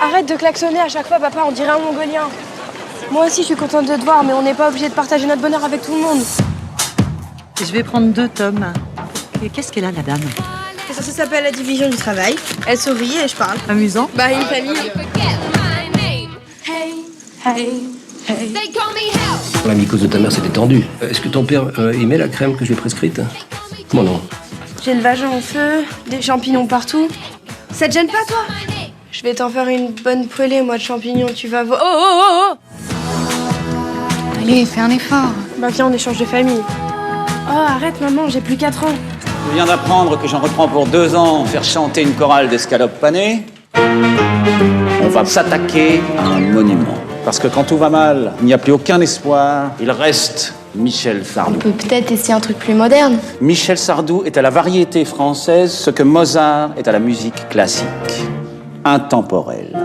Arrête de klaxonner à chaque fois, papa, on dirait un Mongolien. Moi aussi, je suis contente de te voir, mais on n'est pas obligé de partager notre bonheur avec tout le monde. Je vais prendre 2 tomes. Et qu'est-ce qu'elle a, la dame? Ça s'appelle la division du travail. Elle sourit et je parle. Amusant. Bah, une famille. La mycose de ta mère s'est étendue. Est-ce que ton père aimait la crème que je lui ai prescrite? Moi non. J'ai le vagin en feu, des champignons partout. Ça te gêne pas, toi? Je vais t'en faire une bonne poêlée, moi, de champignons, tu vas voir. Oh! Allez, fais un effort. Bah viens, on échange de famille. Oh, arrête, maman, j'ai plus 4 ans. Je viens d'apprendre que j'en reprends pour 2 ans faire chanter une chorale d'escalopes panées. On va s'attaquer à un monument. Parce que quand tout va mal, il n'y a plus aucun espoir. Il reste Michel Sardou. On peut peut-être essayer un truc plus moderne. Michel Sardou est à la variété française ce que Mozart est à la musique classique. Intemporel.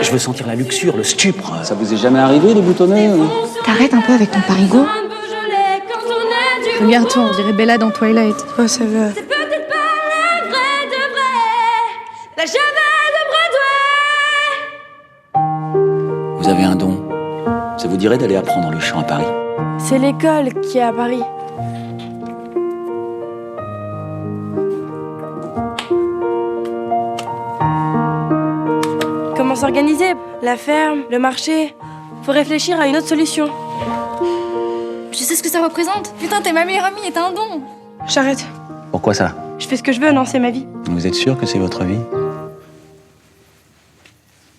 Je veux sentir la luxure, le stupre. Ça vous est jamais arrivé, les boutonneux? T'arrêtes un peu avec ton parigot. Regarde-toi, on dirait Bella dans Twilight. Oh, ça va. C'est peut-être pas la vraie de vrai, la cheval de Broadway. Vous avez un don. Ça vous dirait d'aller apprendre le chant à Paris? C'est l'école qui est à Paris. Comment s'organiser? La ferme, le marché. Faut réfléchir à une autre solution. Je sais ce que ça représente. Putain, t'es ma meilleure amie et t'as un don. J'arrête. Pourquoi ça? Je fais ce que je veux, non, c'est ma vie. Vous êtes sûr que c'est votre vie?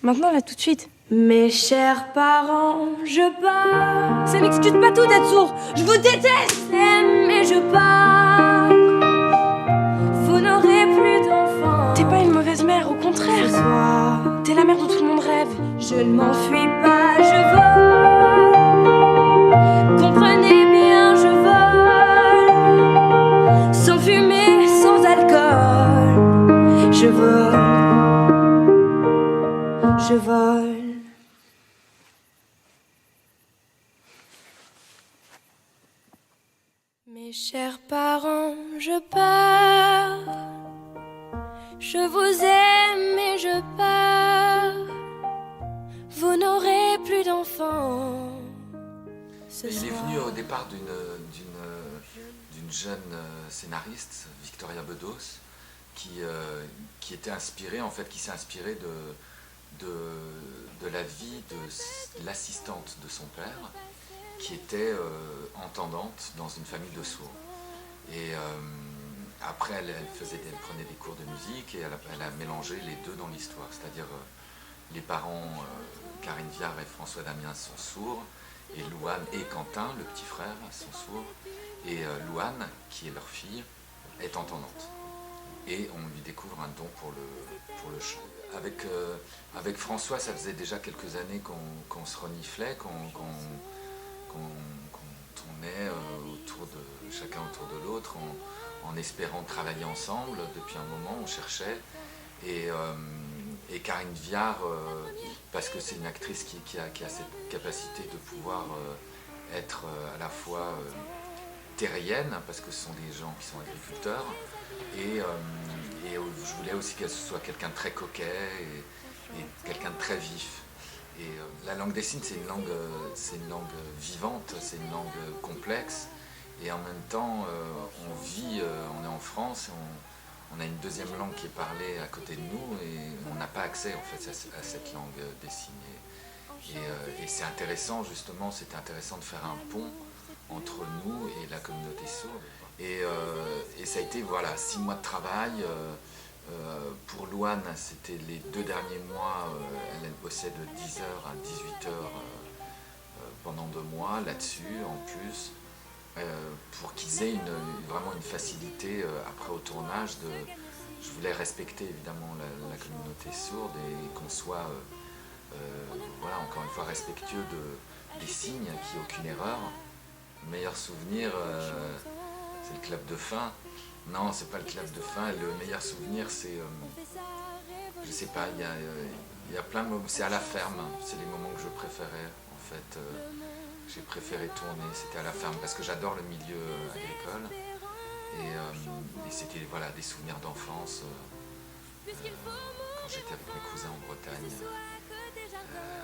Maintenant, là, tout de suite. Mes chers parents, je pars. Ça n'excuse pas tout d'être sourd. Je vous déteste. Mais je pars. Vous n'aurez plus d'enfants. T'es pas une mauvaise mère, au contraire. Ce soir, t'es la mère dont tout le monde rêve. Je ne m'enfuis pas, je vole. Comprenez bien, je vole. Sans fumée, sans alcool. Je vole. Je vole. Mes chers parents, je pars. Je vous aime et je pars. Vous n'aurez plus d'enfants. Il est venu au départ d'une jeune scénariste, Victoria Bedos, qui était inspirée, en fait, qui s'est inspirée de la vie de l'assistante de son père, qui était entendante dans une famille de sourds. Et après, elle prenait des cours de musique et elle a mélangé les deux dans l'histoire, c'est-à-dire les parents, Karine Viard et François Damiens, sont sourds, et Louane et Quentin, le petit frère, sont sourds, et Louane, qui est leur fille, est entendante. Et on lui découvre un don pour le chant. Avec François, ça faisait déjà quelques années qu'on se reniflait, qu'on tournait chacun autour de l'autre, en espérant travailler ensemble. Depuis un moment, on cherchait. Et Karine Viard, parce que c'est une actrice qui a cette capacité de pouvoir être à la fois terrienne, parce que ce sont des gens qui sont agriculteurs, et je voulais aussi qu'elle soit quelqu'un de très coquet et quelqu'un de très vif. Et la langue des signes, c'est une langue vivante, c'est une langue complexe, et en même temps, on est en France, on a une deuxième langue qui est parlée à côté de nous, et on n'a pas accès en fait à cette langue des signes. Et c'est intéressant, justement, c'était intéressant de faire un pont entre nous et la communauté sourde. Et ça a été 6 mois de travail. Pour Louane, c'était les 2 derniers mois, elle bossait de 10h à 18h pendant 2 mois là-dessus en plus, pour qu'ils aient vraiment une facilité après au tournage. Je voulais respecter évidemment la communauté sourde et qu'on soit encore une fois respectueux des signes, qu'il n'y ait aucune erreur. Le meilleur souvenir, c'est le clap de fin. Non, c'est pas le clap de fin. Le meilleur souvenir, c'est, je sais pas, il y a plein de moments. C'est à la ferme. C'est les moments que je préférais. En fait, j'ai préféré tourner. C'était à la ferme parce que j'adore le milieu agricole. Et c'était des souvenirs d'enfance quand j'étais avec mes cousins en Bretagne,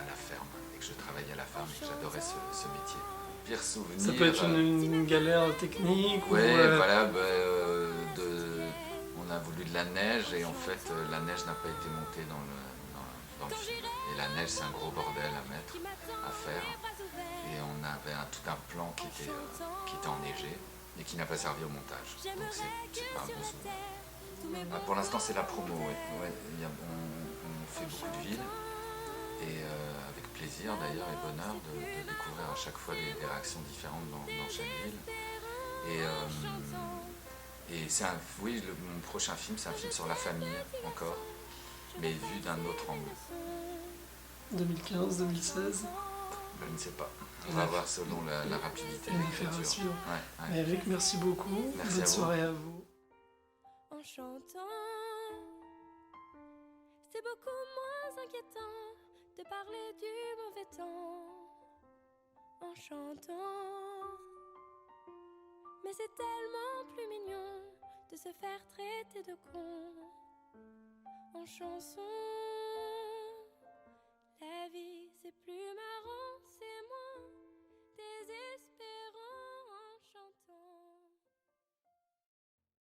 à la ferme, et que je travaillais à la ferme et que j'adorais ce métier. Pire souvenir. Ça peut être une galère technique Ouais, ou voilà, on a voulu de la neige et en fait la neige n'a pas été montée dans le film. Et la neige c'est un gros bordel à mettre, à faire. Et on avait tout un plan qui était enneigé et qui n'a pas servi au montage. Donc c'est pas un bon souvenir. Pour l'instant c'est la promo, ouais. On fait beaucoup de villes. Et avec plaisir d'ailleurs et bonheur de découvrir à chaque fois des réactions différentes dans chaque ville. Et mon prochain film, c'est un film sur la famille encore, mais vu d'un autre angle. 2015, 2016. Je ne sais pas. On va voir selon la rapidité de l'écriture. Ouais. Eric, merci beaucoup. Merci Bonne à vous. soirée à vous. En chantant, c'est beaucoup moins inquiétant de parler du mauvais temps. En chantant, mais c'est tellement plus mignon de se faire traiter de con. En chanson, la vie